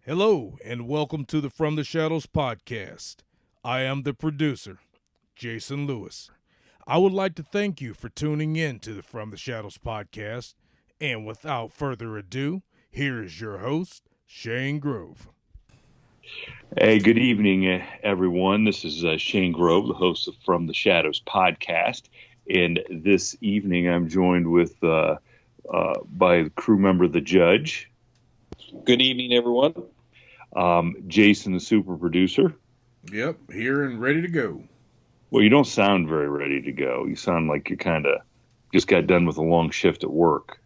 Hello, and welcome to the From the Shadows podcast. I am the producer, Jason Lewis. I would like to thank you for tuning in to the From the Shadows podcast. And without further ado, here is your host, Shane Grove. Hey, good evening, everyone. This is Shane Grove, the host of From the Shadows podcast. And this evening, I'm joined with by the crew member, the Judge. Good evening, everyone. Jason, the super producer. Yep, here and ready to go. Well, you don't sound very ready to go. You sound like you kind of just got done with a long shift at work.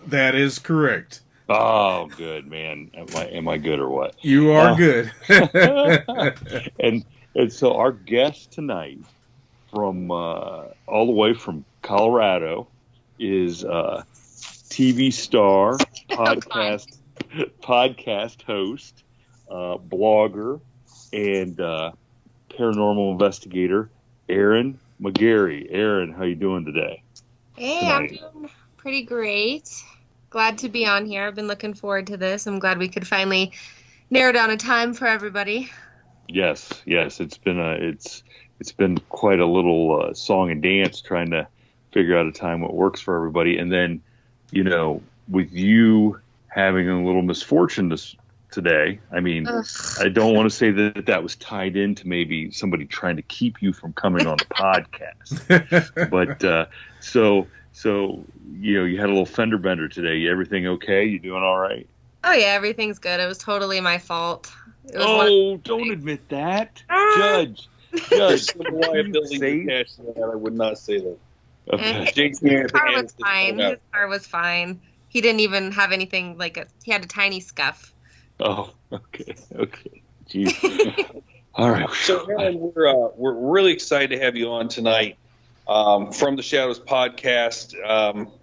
That is correct. Oh, good, man. Am I good or what? You are good. and so our guest tonight from all the way from Colorado is TV star, podcast host, blogger, and paranormal investigator, Eryn McGarry. Eryn, how you doing today? Hey, tonight? I'm doing pretty great. Glad to be on here. I've been looking forward to this. I'm glad we could finally narrow down a time for everybody. Yes. It's been quite a little song and dance trying to figure out a time what works for everybody. And then, with you having a little misfortune today, I mean, I don't want to say that was tied into maybe somebody trying to keep you from coming on the podcast. But so you had a little fender bender today. Everything okay? You doing all right? Oh, yeah, everything's good. It was totally my fault. Don't admit that. Judge. Liability attached to that. I would not say that. Okay. His car was fine. His car was fine. He didn't even have anything he had a tiny scuff. Oh, okay. Jeez. All right. So, Eryn, we're really excited to have you on tonight. From the Shadows podcast,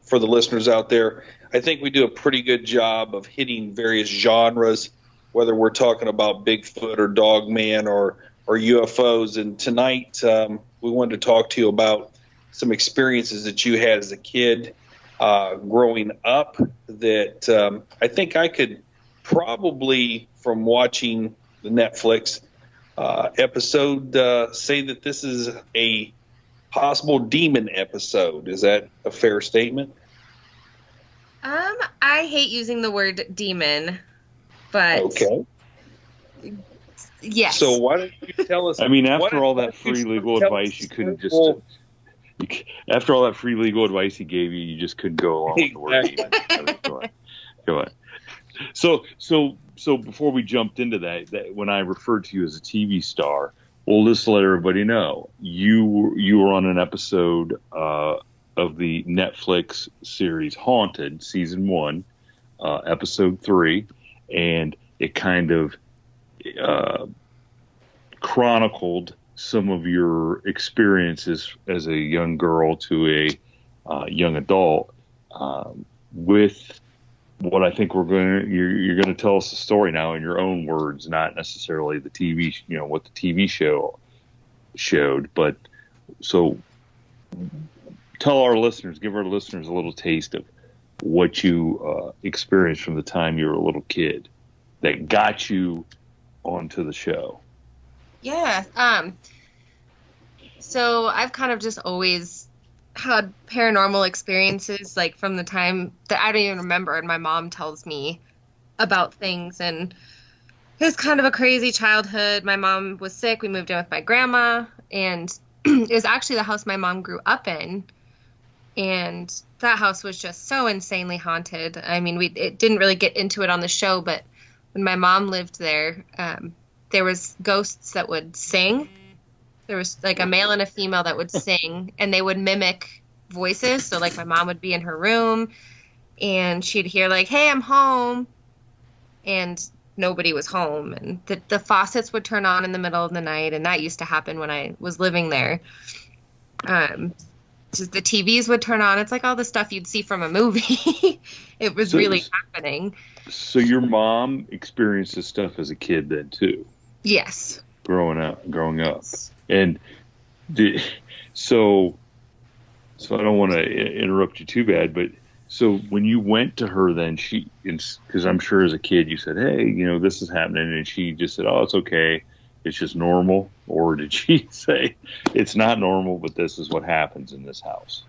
for the listeners out there, I think we do a pretty good job of hitting various genres, whether we're talking about Bigfoot or Dogman or UFOs. And tonight, we wanted to talk to you about some experiences that you had as a kid growing up that I think I could probably, from watching the Netflix episode, say that this is a possible demon episode. Is that a fair statement? I hate using the word demon, but okay. Yes. So why don't you tell us? I mean, after all that free legal advice, you couldn't just. After all that free legal advice he gave you, you just couldn't go along with the word demon. Come on. So before we jumped into that, when I referred to you as a TV star, well, just to let everybody know, you were on an episode of the Netflix series Haunted, season 1, episode 3, and it kind of chronicled some of your experiences as a young girl to a young adult with what I think you're going to tell us the story now in your own words, not necessarily the TV, what the TV show showed. But so give our listeners a little taste of what you experienced from the time you were a little kid that got you onto the show. Yeah. So I've kind of just always had paranormal experiences, from the time that I don't even remember, and my mom tells me about things, and it was kind of a crazy childhood. My mom was sick. We moved in with my grandma, and it was actually the house my mom grew up in, and that house was just so insanely haunted. I mean, it didn't really get into it on the show, but when my mom lived there, there was ghosts that would sing. There was a male and a female that would sing, and they would mimic voices. So my mom would be in her room and she'd hear hey, I'm home. And nobody was home. And the faucets would turn on in the middle of the night. And that used to happen when I was living there. Just the TVs would turn on. It's all the stuff you'd see from a movie. It was really happening. So your mom experienced this stuff as a kid then too? Yes. Growing up. And so I don't want to interrupt you too bad, but So when you went to her, then because I'm sure as a kid you said, "Hey, this is happening," and she just said, "Oh, it's okay, it's just normal," or did she say, "It's not normal, but this is what happens in this house"?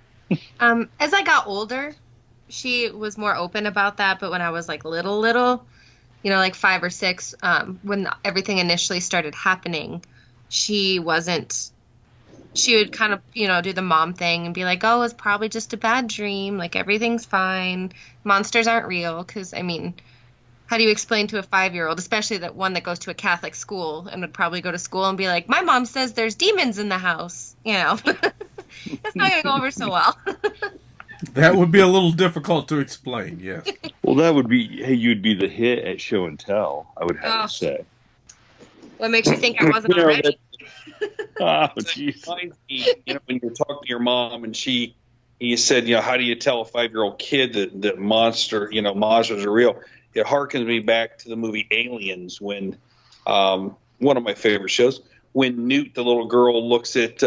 As I got older, she was more open about that. But when I was like little, like 5 or 6, when everything initially started happening, she wasn't. She would kind of, do the mom thing and be like, "Oh, it's probably just a bad dream. Like, everything's fine. Monsters aren't real." Because, I mean, how do you explain to a 5-year-old, especially that one that goes to a Catholic school and would probably go to school and be like, "My mom says there's demons in the house." That's not going to go over so well. That would be a little difficult to explain, yes. Well, that would be, hey, you'd be the hit at show and tell, I would have to say. What makes you think I wasn't already? Oh, jeez. When you're talking to your mom and you said, how do you tell a 5-year-old kid that monsters are real? It harkens me back to the movie Aliens, when one of my favorite shows, when Newt, the little girl, looks at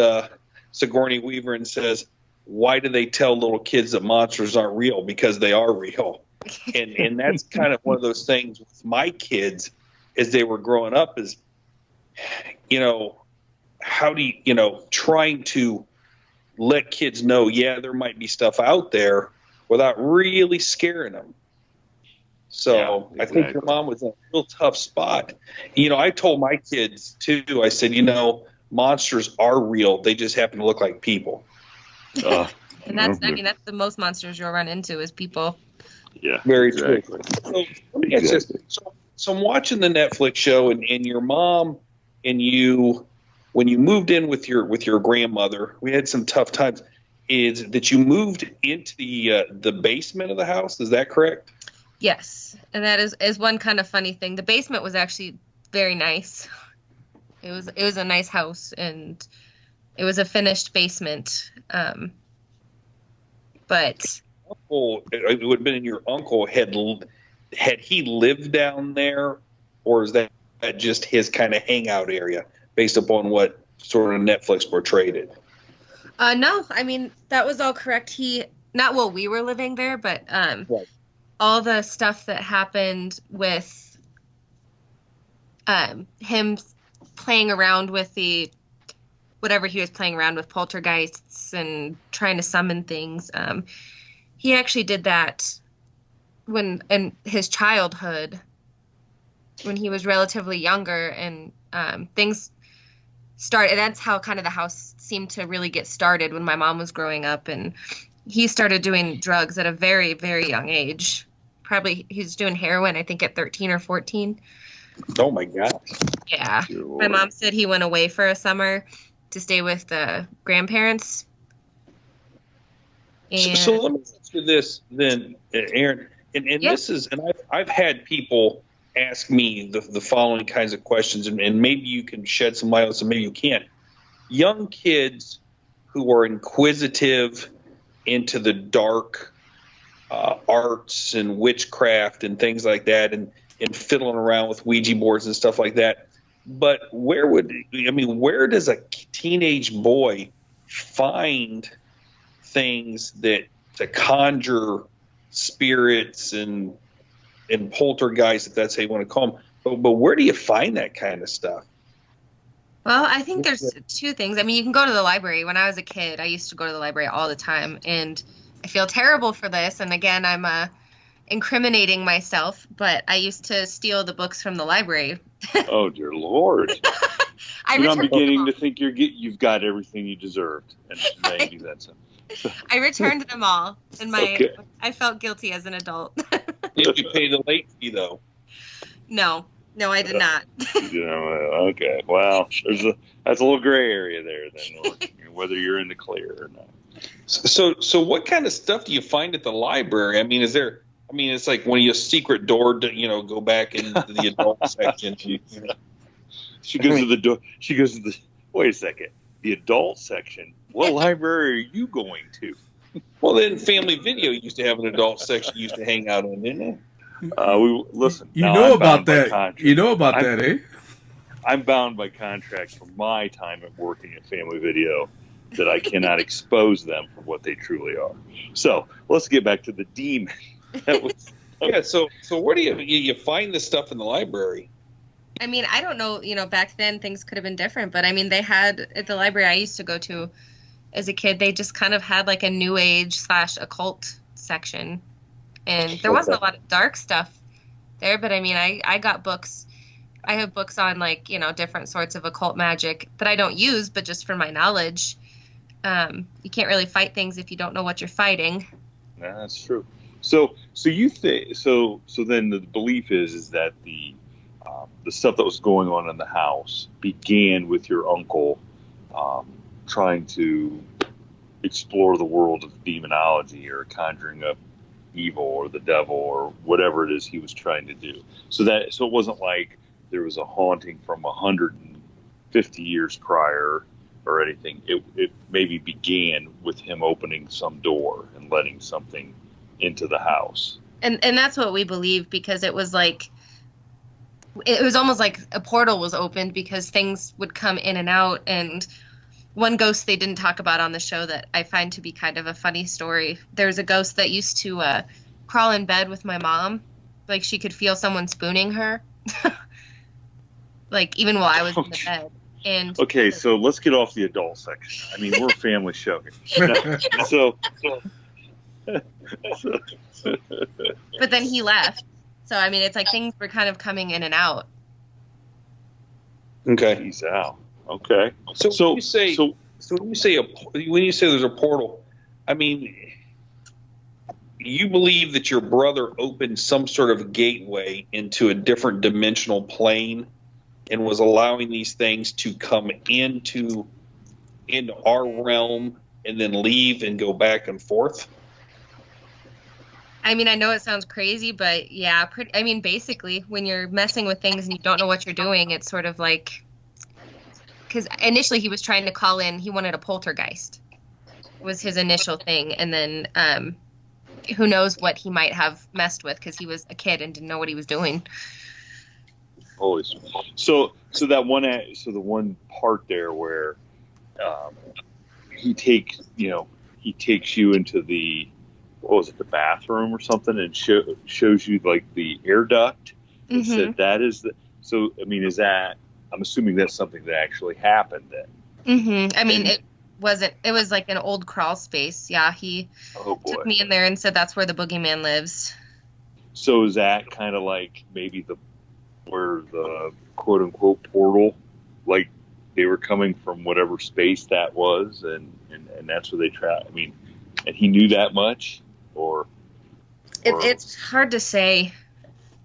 Sigourney Weaver and says, "Why do they tell little kids that monsters aren't real? Because they are real." And that's kind of one of those things with my kids as they were growing up is, how do you, trying to let kids know, yeah, there might be stuff out there without really scaring them. So yeah, exactly. I think your mom was in a real tough spot. I told my kids too, I said, monsters are real. They just happen to look like people. And that's the most monsters you'll run into is people. Yeah, very exactly. True. So I'm watching the Netflix show, and your mom and you, when you moved in with your grandmother, we had some tough times. Is that you moved into the basement of the house? Is that correct? Yes, and that is one kind of funny thing. The basement was actually very nice. It was a nice house, and it was a finished basement. But it would have been your uncle. Had he lived down there, or is that just his kind of hangout area based upon what sort of Netflix portrayed it? No, I mean, that was all correct. Not while we were living there, but right. All the stuff that happened with him playing around with whatever he was playing around with, poltergeists and trying to summon things. He actually did that in his childhood, when he was relatively younger, and things started. That's how kind of the house seemed to really get started when my mom was growing up, and he started doing drugs at a very, very young age. Probably he's doing heroin, I think, at 13 or 14. Oh my God. Yeah. My mom said he went away for a summer to stay with the grandparents. And so let me ask you this then, Eryn, and yeah. This is, and I've had people ask me the following kinds of questions, and maybe you can shed some light on some, maybe you can't. Young kids who are inquisitive into the dark arts and witchcraft and things like that, and fiddling around with Ouija boards and stuff like that. But where does a teenage boy find things to conjure spirits and poltergeists, if that's how you want to call them? But where do you find that kind of stuff? Well, I think there's two things. I mean, you can go to the library. When I was a kid, I used to go to the library all the time, and I feel terrible for this. And again, I'm incriminating myself, but I used to steal the books from the library. Oh, dear Lord. I'm beginning to think you've got everything you deserved. And maybe that's it. I returned them all, and I felt guilty as an adult. Did you pay the late fee, though? No, I did not. Okay. Well, that's a little gray area there, then, whether you're in the clear or not. So what kind of stuff do you find at the library? I mean, it's like when you secret door to, go back into the adult section. She goes to the door. She goes to the. Wait a second. The adult section. What library are you going to? Well, then Family Video used to have an adult section you used to hang out in, didn't it? Listen. You know about that. You know about that, eh? I'm bound by contract for my time at working at Family Video that I cannot expose them for what they truly are. So let's get back to the demon. Yeah. So where do you find this stuff in the library? I mean, I don't know, back then things could have been different, but I mean, they had at the library I used to go to as a kid, they just kind of had like a new age / occult section. And there wasn't a lot of dark stuff there, but I mean, I got books. I have books on like, different sorts of occult magic that I don't use, but just for my knowledge. You can't really fight things if you don't know what you're fighting. Yeah, that's true. So you think so then the belief is that the stuff that was going on in the house began with your uncle trying to explore the world of demonology or conjuring up evil or the devil or whatever it is he was trying to do. So it wasn't like there was a haunting from 150 years prior or anything. It maybe began with him opening some door and letting something into the house. And that's what we believe, because it was almost like a portal was opened because things would come in and out. And one ghost they didn't talk about on the show that I find to be kind of a funny story. There's a ghost that used to crawl in bed with my mom. Like she could feel someone spooning her. Like even while I was in the bed. And okay, so let's get off the adult section. I mean, we're a family show here. So but then he left. So I mean, it's like things were kind of coming in and out. Okay, he's out. Okay. So when you say there's a portal, I mean, you believe that your brother opened some sort of gateway into a different dimensional plane and was allowing these things to come into our realm and then leave and go back and forth? I mean, I know it sounds crazy, but yeah, basically, when you're messing with things and you don't know what you're doing, it's sort of like, because initially he was trying to call in, he wanted a poltergeist, was his initial thing, and then who knows what he might have messed with because he was a kid and didn't know what he was doing. Holy smokes. So the one part there where he takes you into the, what was it, the bathroom or something, and shows you like the air duct and said that is the, so I mean, is that, I'm assuming that's something that actually happened then. I mean, it was like an old crawl space. Yeah, he took me in there and said that's where the boogeyman lives. So is that kind of like maybe where the quote unquote portal, like they were coming from whatever space that was, and that's where they tried. I mean, and he knew that much, or it's hard to say.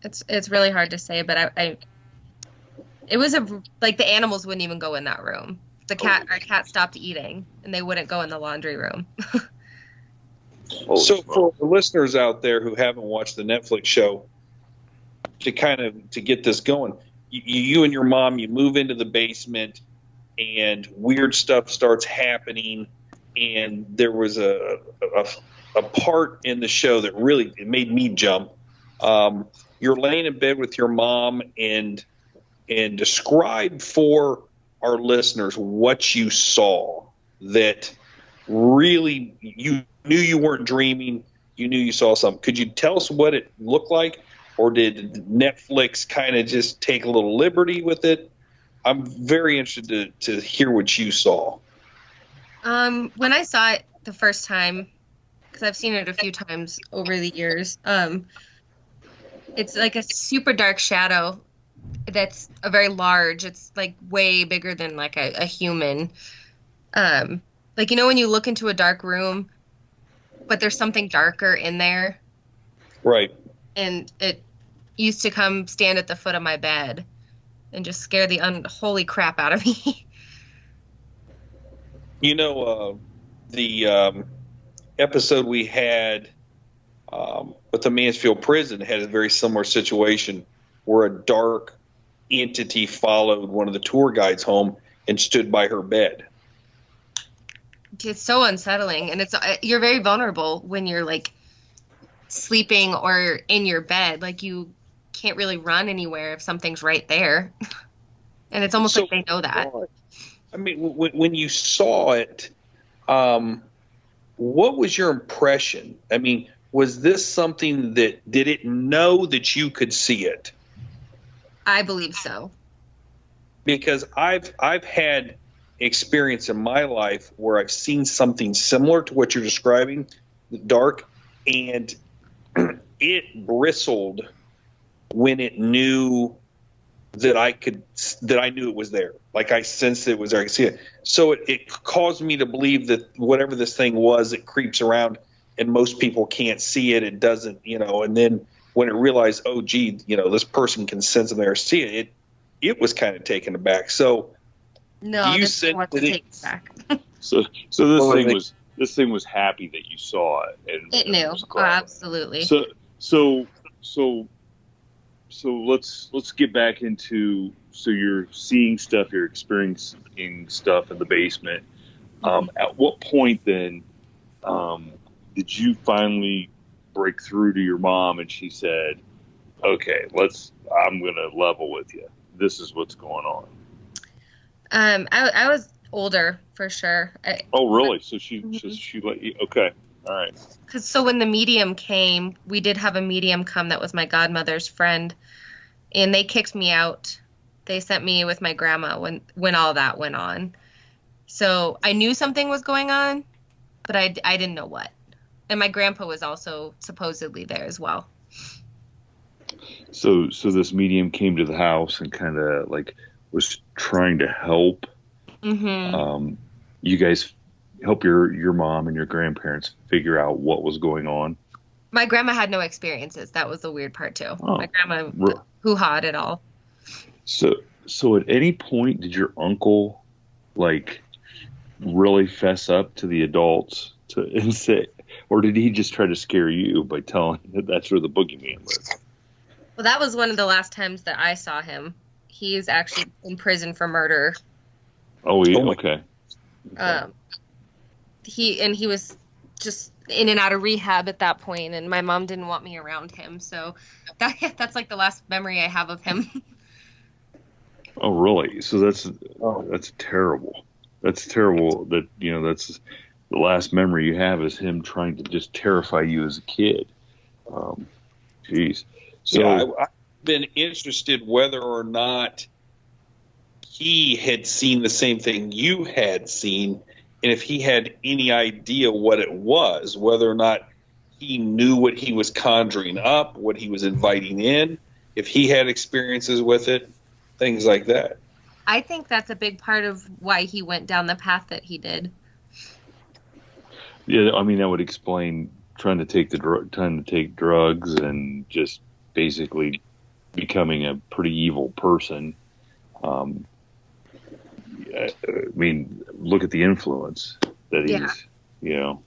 It's really hard to say, but it was like the animals wouldn't even go in that room. Our cat stopped eating, and they wouldn't go in the laundry room. So for the listeners out there who haven't watched the Netflix show, to get this going, you and your mom, you move into the basement, and weird stuff starts happening. And there was a part in the show that really it made me jump. You're laying in bed with your mom, and describe for our listeners what you saw that really you knew you weren't dreaming. You knew you saw something. Could you tell us what it looked like, or did Netflix kind of just take a little liberty with it? I'm very interested to hear what you saw. When I saw it the first time, because I've seen it a few times over the years, it's like a super dark shadow that's a very large. It's like way bigger than like a human. Like, when you look into a dark room, but there's something darker in there. Right. And it used to come stand at the foot of my bed and just scare the unholy crap out of me. The episode we had with the Mansfield prison had a very similar situation where a dark entity followed one of the tour guides home and stood by her bed. It's so unsettling, and you're very vulnerable when you're like sleeping or in your bed. Like you can't really run anywhere if something's right there, and it's almost like they know that. I mean, when you saw it, What was your impression? I mean, was this something did it know that you could see it? I believe so. Because I've had experience in my life where I've seen something similar to what you're describing, dark, and it bristled when it knew that I knew it was there. Like I sensed it was there. I could see it. So it caused me to believe that whatever this thing was, it creeps around and most people can't see it. It doesn't, and then when it realized, oh gee, this person can sense it there, see it, it was kind of taken aback. So no, you this said wants to take it back. So this thing was happy that you saw it, and It knew. Oh, absolutely. So let's get back into, so you're seeing stuff, you're experiencing stuff in the basement. At what point then did you finally break through to your mom and she said, okay, I'm going to level with you. This is what's going on. I was older for sure. Oh, really? So she let you, okay. All right. So when the medium came, we did have a medium come that was my godmother's friend, and they kicked me out. They sent me with my grandma when all that went on. So I knew something was going on, but I didn't know what. And my grandpa was also supposedly there as well. So this medium came to the house and kind of like was trying to help. Mm-hmm. You guys help your mom and your grandparents figure out what was going on. My grandma had no experiences. That was the weird part too. Oh, my grandma hoo-hawed it all. So at any point did your uncle like really fess up to the adults and say, or did he just try to scare you by telling that that's where the boogeyman lives? Well, that was one of the last times that I saw him. He's actually in prison for murder. Oh, yeah. Okay. He was just in and out of rehab at that point, and my mom didn't want me around him. So that's like the last memory I have of him. Oh, really? So that's terrible. That's terrible that, that's the last memory you have is him trying to just terrify you as a kid. Jeez. So yeah, I've been interested whether or not he had seen the same thing you had seen, and if he had any idea what it was, whether or not he knew what he was conjuring up, what he was inviting in, if he had experiences with it, things like that. I think that's a big part of why he went down the path that he did. Yeah, I mean that would explain trying to take drugs and just basically becoming a pretty evil person. I mean, look at the influence that he's,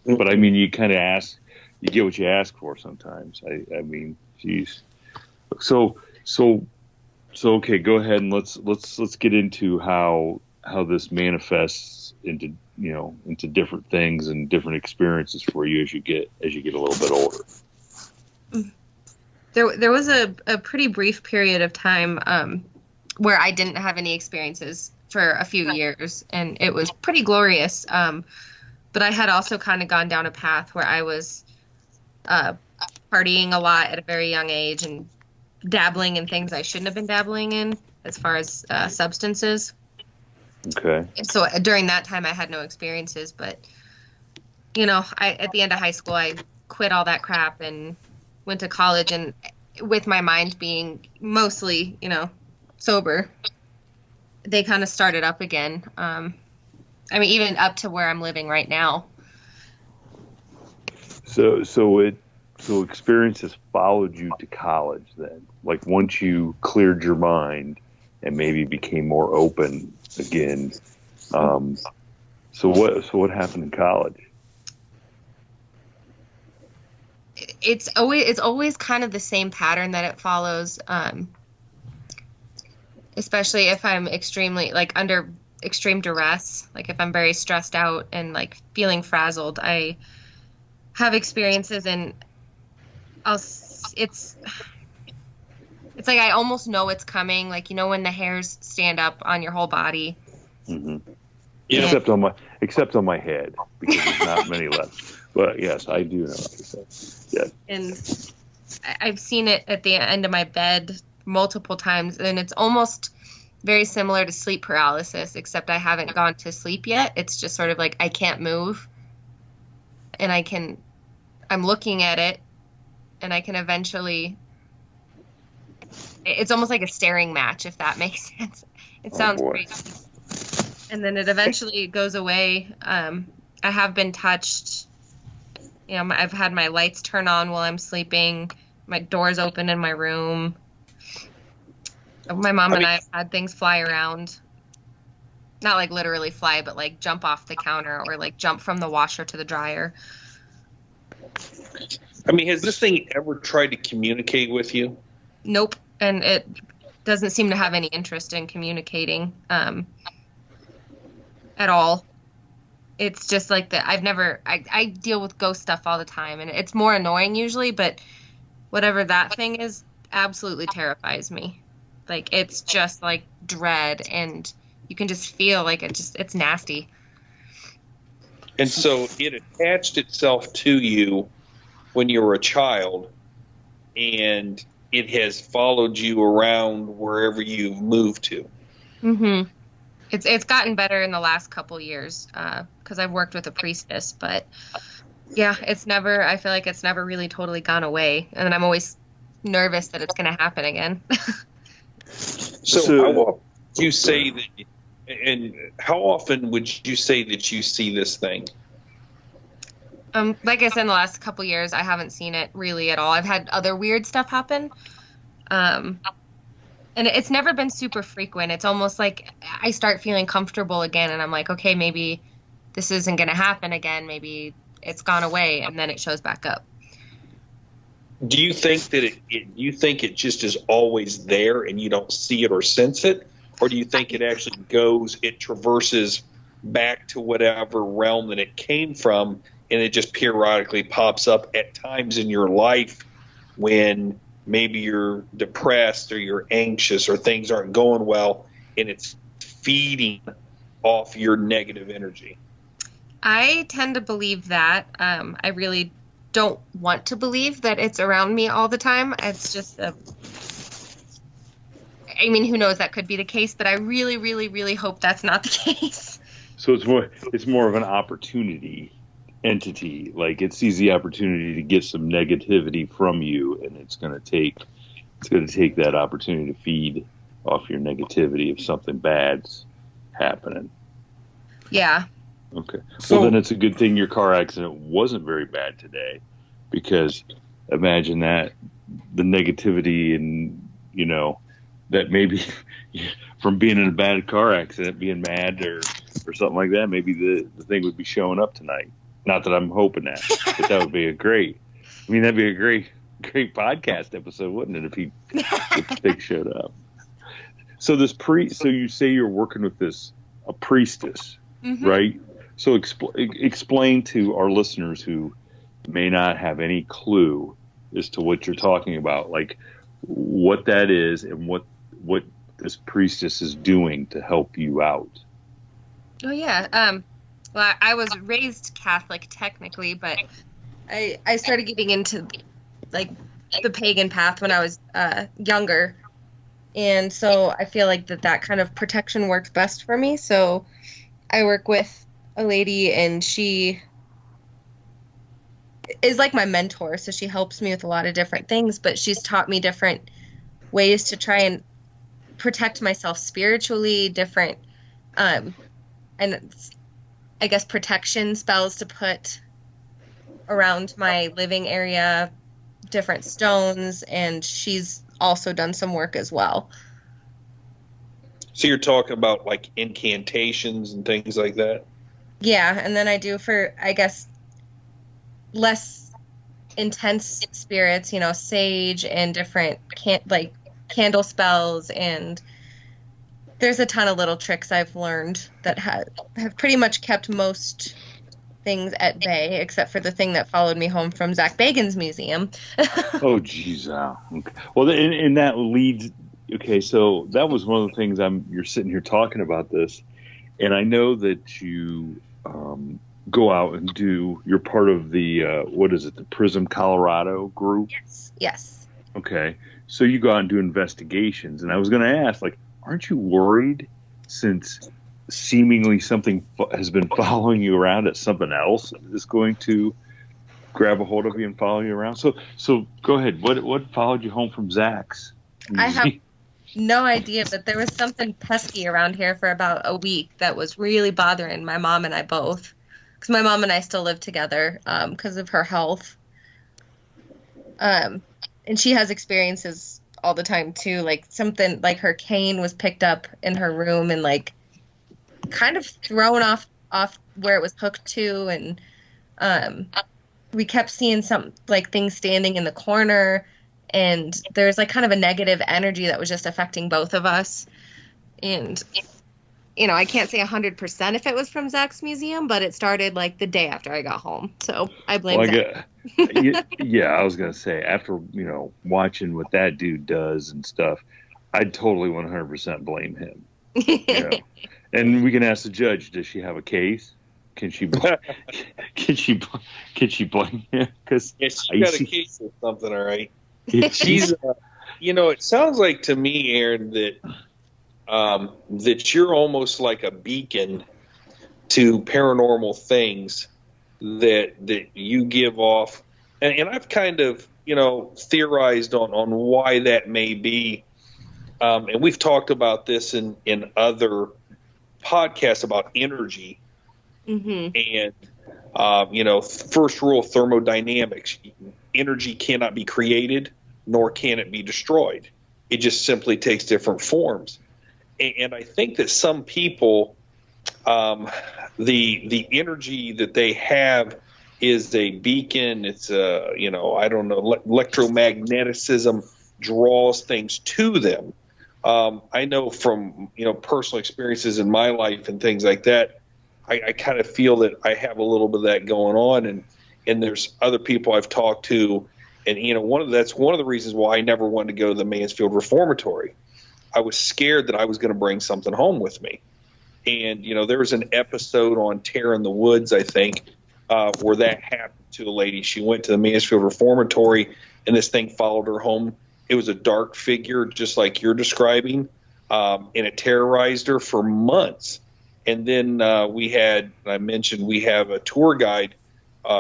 But I mean, you kind of you get what you ask for sometimes. I mean, geez. So okay, go ahead and let's get into how this manifests into different things and different experiences for you as you get a little bit older. There was a pretty brief period of time where I didn't have any experiences for a few years, and it was pretty glorious. But I had also kind of gone down a path where I was partying a lot at a very young age and dabbling in things I shouldn't have been dabbling in as far as substances. Okay. So during that time, I had no experiences, but at the end of high school, I quit all that crap and went to college, and with my mind being mostly, sober, they kind of started up again. I mean, even up to where I'm living right now. So experiences followed you to college then? Like once you cleared your mind and maybe became more open again. So what happened in college? It's always kind of the same pattern that it follows. Especially if I'm extremely under extreme duress, like if I'm very stressed out and like feeling frazzled, I have experiences and it's like I almost know it's coming, like when the hairs stand up on your whole body. Mm-hmm. Yeah. Except on my head, because there's not many left. But yes, I do know. So, yeah. And I've seen it at the end of my bed multiple times, and it's almost very similar to sleep paralysis, except I haven't gone to sleep yet. It's just sort of like I can't move, and I'm looking at it, and I can eventually, it's almost like a staring match, if that makes sense. It sounds crazy. And then it eventually goes away. I have been touched. You know, I've had my lights turn on while I'm sleeping. My door's open in my room. My mom and I have had things fly around. Not like literally fly, but like jump off the counter or like jump from the washer to the dryer. I mean, has this thing ever tried to communicate with you? Nope. And it doesn't seem to have any interest in communicating at all. It's just like that. I deal with ghost stuff all the time, and it's more annoying usually, but whatever that thing is absolutely terrifies me. Like, it's just like dread, and you can just feel like it's nasty. And so it attached itself to you when you were a child, and it has followed you around wherever you've moved to. Mm-hmm. It's gotten better in the last couple years because I've worked with a priestess, but yeah, I feel like it's never really totally gone away, and I'm always nervous that it's going to happen again. So how often do you say that, and how often would you say that you see this thing? Like I said, in the last couple years, I haven't seen it really at all. I've had other weird stuff happen. And it's never been super frequent. It's almost like I start feeling comfortable again, and I'm like, okay, maybe this isn't going to happen again. Maybe it's gone away, and then it shows back up. Do you think that it just is always there and you don't see it or sense it? Or do you think it actually traverses back to whatever realm that it came from, and it just periodically pops up at times in your life when maybe you're depressed or you're anxious or things aren't going well, and it's feeding off your negative energy? I tend to believe that. I really don't want to believe that it's around me all the time. It's just I mean, who knows, that could be the case, but I really, really, really hope that's not the case. So it's more of an opportunity entity. Like, it sees the opportunity to get some negativity from you, and it's going to take that opportunity to feed off your negativity if something bad's happening. Yeah. Okay. Well, then it's a good thing your car accident wasn't very bad today, because imagine that, the negativity, and that maybe from being in a bad car accident, being mad or something like that, maybe the thing would be showing up tonight. Not that I'm hoping that, but that would be that'd be a great podcast episode, wouldn't it, if the thing showed up? So so you say you're working with a priestess, mm-hmm. right? So explain to our listeners who may not have any clue as to what you're talking about, like what that is and what this priestess is doing to help you out. Oh, yeah. Well, I was raised Catholic technically, but I started getting into like the pagan path when I was younger. And so I feel like that kind of protection works best for me. So I work with a lady, and she is like my mentor. So she helps me with a lot of different things, but she's taught me different ways to try and protect myself spiritually, different, and I guess protection spells to put around my living area, different stones, and she's also done some work as well. So you're talking about like incantations and things like that? Yeah, and then I do for, I guess, less intense spirits, sage and different candle spells, and there's a ton of little tricks I've learned that have pretty much kept most things at bay, except for the thing that followed me home from Zach Bagan's museum. Oh, geez. Okay. Well, and that leads. Okay, so that was one of the things you're sitting here talking about this, And I know that you go out and you're part of the, what is it, the Prism Colorado group? Yes. Okay. So you go out and do investigations. And I was going to ask, like, aren't you worried since seemingly something has been following you around that something else is going to grab a hold of you and follow you around? So go ahead. What followed you home from Zach's? I have no idea, but there was something pesky around here for about a week that was really bothering my mom and I both. Because my mom and I still live together because of her health. And she has experiences all the time, too. Like, something like her cane was picked up in her room and, like, kind of thrown off where it was hooked to. And we kept seeing some, like, things standing in the corner. And there's, like, kind of a negative energy that was just affecting both of us. And, you know, I can't say 100% if it was from Zach's museum, but it started, like, the day after I got home. So I blame Zach. Yeah, I was going to say, after, you know, watching what that dude does and stuff, I'd totally 100% blame him. You know? And we can ask the judge, does she have a case? Can she blame him? Because she's got a case or something, all right. She's, you know, it sounds like to me, Eryn, that you're almost like a beacon to paranormal things that you give off, and I've kind of, you know, theorized on why that may be, and we've talked about this in other podcasts about energy, and you know, first rule of thermodynamics: energy cannot be created, nor can it be destroyed. It just simply takes different forms. And I think that some people, the energy that they have is a beacon. It's a, you know, I don't know, electromagnetism draws things to them. I know from, you know, personal experiences in my life and things like that, I kind of feel that I have a little bit of that going on. And there's other people I've talked to, and, you know, that's one of the reasons why I never wanted to go to the Mansfield Reformatory. I was scared that I was going to bring something home with me. And, you know, there was an episode on Terror in the Woods, I think, where that happened to a lady. She went to the Mansfield Reformatory, and this thing followed her home. It was a dark figure, just like you're describing, and it terrorized her for months. And then I mentioned we have a tour guide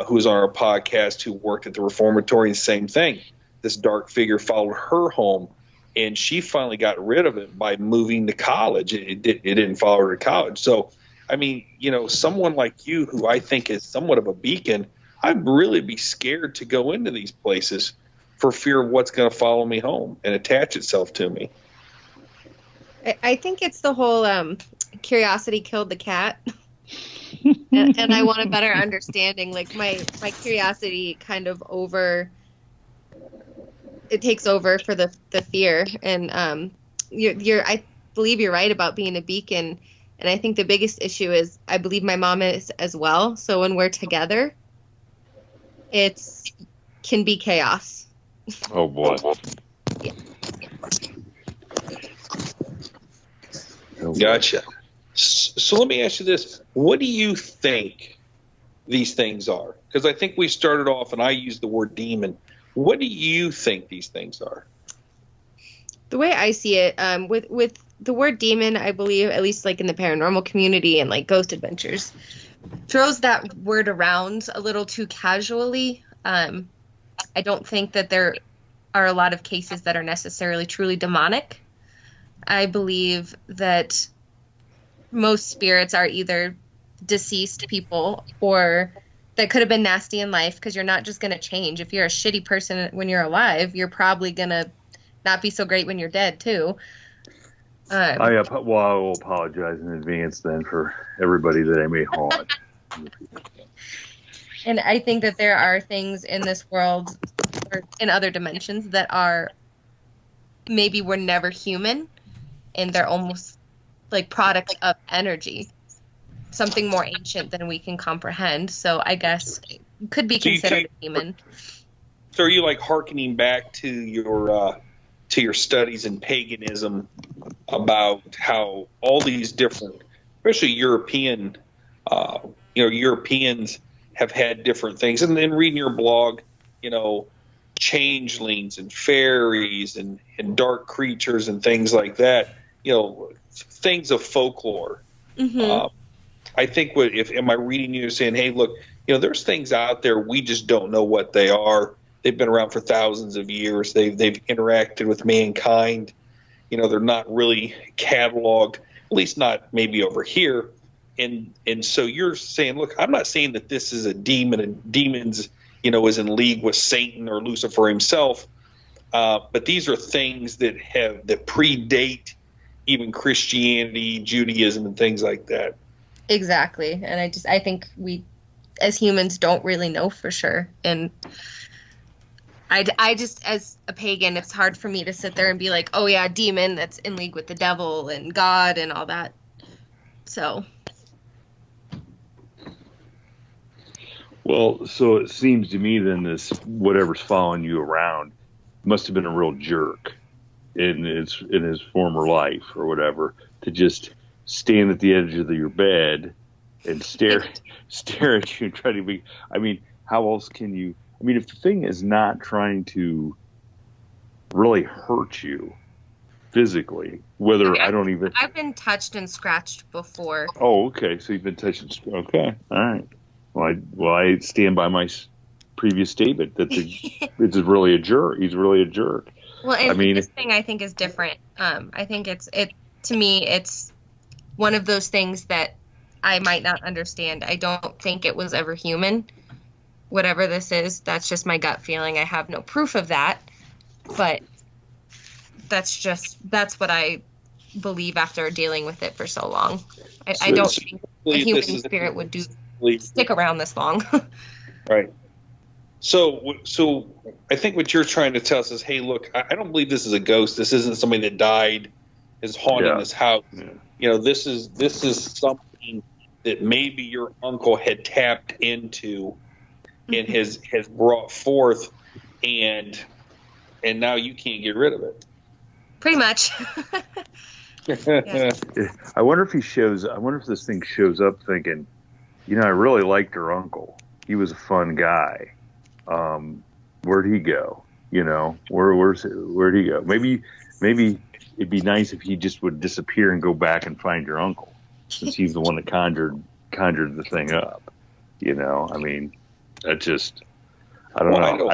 who was on our podcast who worked at the Reformatory, and same thing. This dark figure followed her home, and she finally got rid of it by moving to college. It didn't follow her to college. So, I mean, you know, someone like you, who I think is somewhat of a beacon, I'd really be scared to go into these places for fear of what's going to follow me home and attach itself to me. I think it's the whole curiosity killed the cat. and I want a better understanding. Like, my curiosity kind of it takes over for the fear. And I believe you're right about being a beacon. And I think the biggest issue is, I believe my mom is as well. So when we're together, can be chaos. Oh boy. Yeah. Gotcha. So let me ask you this. What do you think these things are? Because I think we started off and I used the word demon. What do you think these things are? The way I see it, with the word demon, I believe, at least like in the paranormal community and like Ghost Adventures, throws that word around a little too casually. I don't think that there are a lot of cases that are necessarily truly demonic. I believe that most spirits are either deceased people or that could have been nasty in life, because you're not just going to change. If you're a shitty person when you're alive, you're probably going to not be so great when you're dead, too. I will apologize in advance then for everybody that I may haunt. And I think that there are things in this world or in other dimensions that were never human, and they're almost like products of energy, something more ancient than we can comprehend. So I guess it could be considered a demon. So are you like hearkening back to your studies in paganism about how all these different especially European, Europeans have had different things. And then reading your blog, changelings and fairies and dark creatures and things like that, things of folklore. Mm-hmm. I think am I reading you saying, hey, look, there's things out there we just don't know what they are. They've been around for thousands of years. They've interacted with mankind. They're not really cataloged, at least not maybe over here. And so you're saying, look, I'm not saying that this is a demon and demons, is in league with Satan or Lucifer himself. But these are things that predate even Christianity, Judaism, and things like that. Exactly. And I think we as humans don't really know for sure. And I just, as a pagan, it's hard for me to sit there and be like, oh yeah, demon that's in league with the devil and God and all that. So. Well, so it seems to me then this whatever's following you around must have been a real jerk in his former life or whatever, to just stand at the edge of your bed and stare at you and try to be. I mean, how else can you? I mean, if the thing is not trying to really hurt you physically, whether I've been touched and scratched before. Oh, okay. So you've been touched and okay. All right. Well, I stand by my previous statement that it's really a jerk. He's really a jerk. Well, and this thing I think is different. I think to me, it's one of those things that I might not understand. I don't think it was ever human. Whatever this is, that's just my gut feeling. I have no proof of that, but that's what I believe after dealing with it for so long. I don't think a human spirit would stick around this long. Right. So I think what you're trying to tell us is, hey, look, I don't believe this is a ghost. This isn't somebody that died, is haunting this house. Yeah. This is something that maybe your uncle had tapped into and has brought forth, and now you can't get rid of it. Pretty much. Yeah. I wonder if this thing shows up thinking, I really liked her uncle. He was a fun guy. Where'd he go? Where'd he go? Maybe it'd be nice if he just would disappear and go back and find your uncle, since he's the one that conjured the thing up. I mean, that just, I don't know.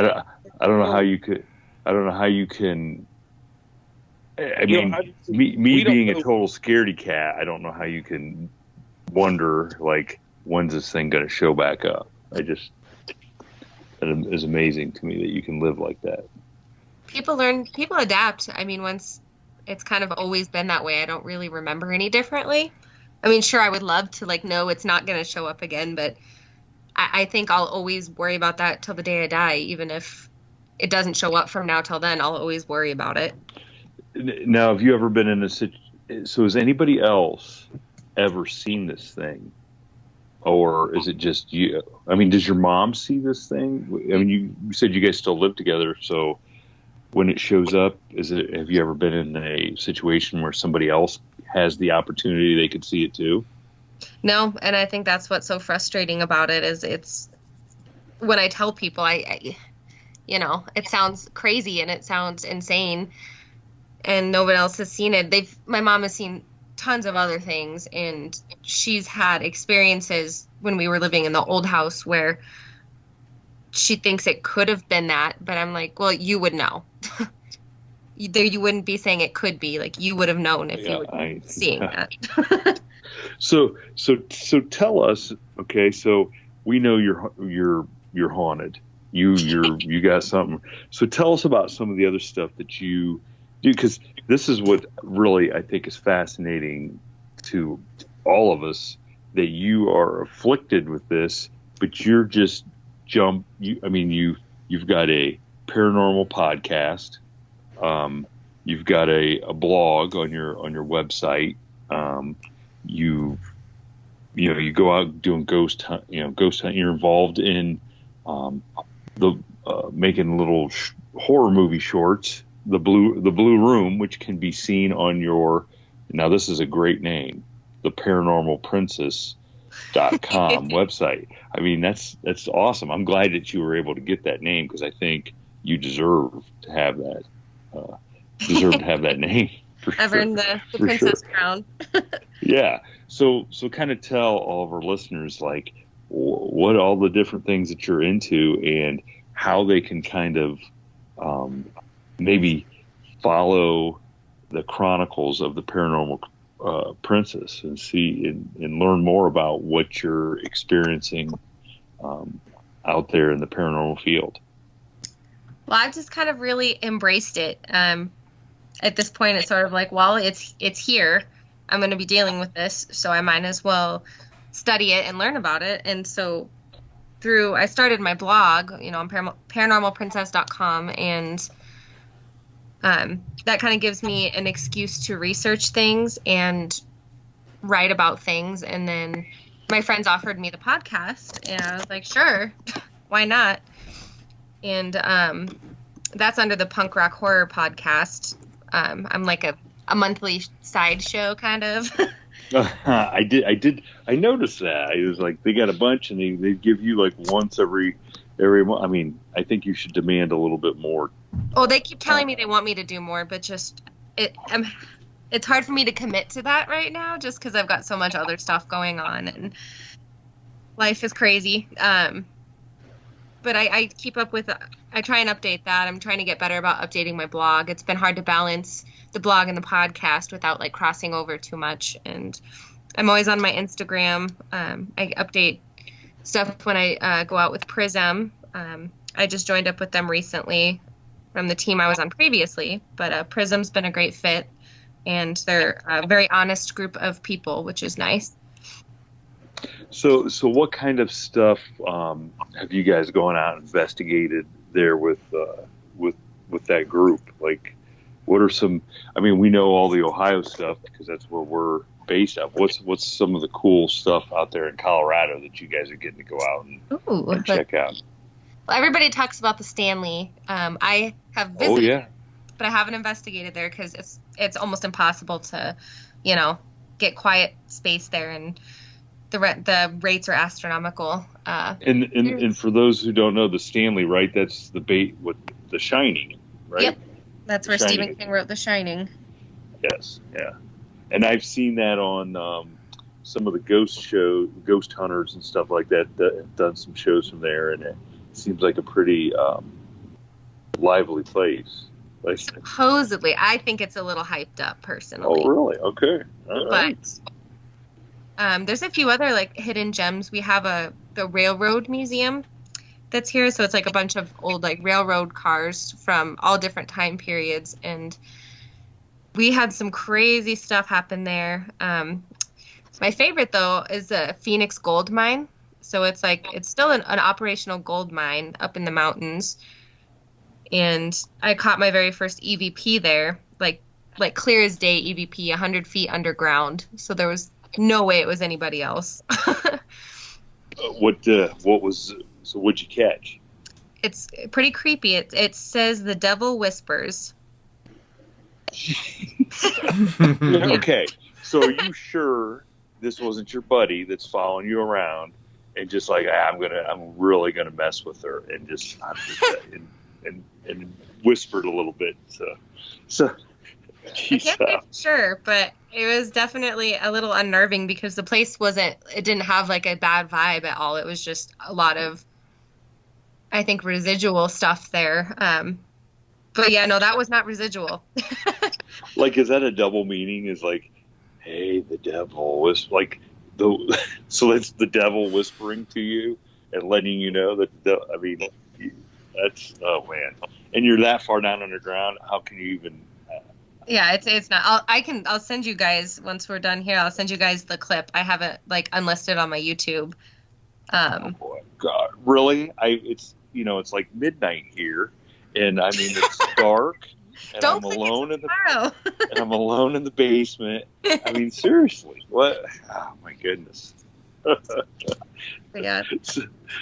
I don't know how you could. I don't know how you can. I mean, me being a total scaredy cat, I don't know how you can wonder, like, when's this thing going to show back up? It is amazing to me that you can live like that. People adapt. I mean, once it's kind of always been that way. I don't really remember any differently. I mean, sure, I would love to know it's not going to show up again, but I think I'll always worry about that till the day I die. Even if it doesn't show up from now till then, I'll always worry about it. Now, have you ever been in a situation? So has anybody else ever seen this thing? Or is it just you? I mean, does your mom see this thing? I mean, you said you guys still live together, so when it shows up, have you ever been in a situation where somebody else has the opportunity they could see it too? No, and I think that's what's so frustrating about it is it's when I tell people, it sounds crazy and it sounds insane, and nobody else has seen it. My mom has seen tons of other things, and she's had experiences when we were living in the old house where she thinks it could have been that, but I'm like, well, you would know. You wouldn't be saying it could be, like, you would have known if you were seeing that. So tell us, okay, so we know you're haunted. You got something. So tell us about some of the other stuff that you do, because this is what really I think is fascinating to all of us, that you are afflicted with this, but you're just you've got a paranormal podcast, you've got a blog on your website, you go out doing ghost hunt. You're involved in making little horror movie shorts. The Blue Room, which can be seen on your, now this is a great name, the Paranormalprincess.com website. I mean, that's awesome. I'm glad that you were able to get that name, because I think you deserve to have that. Deserve to have that name. I've earned the princess crown. Yeah. So kind of tell all of our listeners, like, what all the different things that you're into and how they can kind of maybe follow the chronicles of the Paranormal Princess and see and learn more about what you're experiencing out there in the paranormal field. Well, I've just kind of really embraced it. At this point, it's sort of like, well, it's here. I'm going to be dealing with this, so I might as well study it and learn about it. And so I started my blog, on paranormalprincess.com, and that kind of gives me an excuse to research things and write about things. And then my friends offered me the podcast, and I was like, sure, why not? And that's under the Punk Rock Horror Podcast. I'm like a monthly sideshow kind of. I noticed that. It was like they got a bunch, and they give you like once every month. I mean, I think you should demand a little bit more. Oh, they keep telling me they want me to do more, but just it's hard for me to commit to that right now, just because I've got so much other stuff going on and life is crazy. But I keep up with. I try and update that. I'm trying to get better about updating my blog. It's been hard to balance the blog and the podcast without like crossing over too much. And I'm always on my Instagram. I update stuff when I go out with Prism. I just joined up with them recently from the team I was on previously. But Prism's been a great fit, and they're a very honest group of people, which is nice. So what kind of stuff have you guys gone out and investigated there with that group? Like, what are some? I mean, we know all the Ohio stuff because that's where we're based at. What's some of the cool stuff out there in Colorado that you guys are getting to go out and check out? Well, everybody talks about the Stanley. I have visited, but I haven't investigated there because it's almost impossible to, get quiet space there, and the rates are astronomical. And for those who don't know, the Stanley, right? That's the bait with The Shining, right? Yep, that's where Stephen King wrote The Shining. Yes, yeah. And I've seen that on some of the ghost hunters and stuff like that have done some shows from there, and it seems like a pretty lively place. Like, supposedly, I think it's a little hyped up, personally. Oh, really? Okay. All right. But there's a few other like hidden gems. We have the Railroad Museum that's here, so it's like a bunch of old like railroad cars from all different time periods, and we had some crazy stuff happen there. My favorite though is the Phoenix Gold Mine. So it's still an operational gold mine up in the mountains, and I caught my very first EVP there, like clear as day EVP, 100 feet underground. So there was no way it was anybody else. So what'd you catch? It's pretty creepy. It says the devil whispers. Okay, so are you sure this wasn't your buddy that's following you around and just like, I'm really gonna mess with her and and whispered a little bit? So I can't say for sure, but it was definitely a little unnerving because the place it didn't have like a bad vibe at all. It was just a lot of, I think, residual stuff there. But yeah, no, that was not residual. Like, is that a double meaning? Is like, hey, the devil was like so it's the devil whispering to you and letting you know that that's, oh man. And you're that far down underground. How can you even? Yeah, it's not. I'll send you guys once we're done here. I'll send you guys the clip. I have it like unlisted on my YouTube. Oh boy, God, really? It's like midnight here, and I mean it's dark, and I'm alone and I'm alone in the basement. I mean, seriously, what? Oh my goodness. Yeah.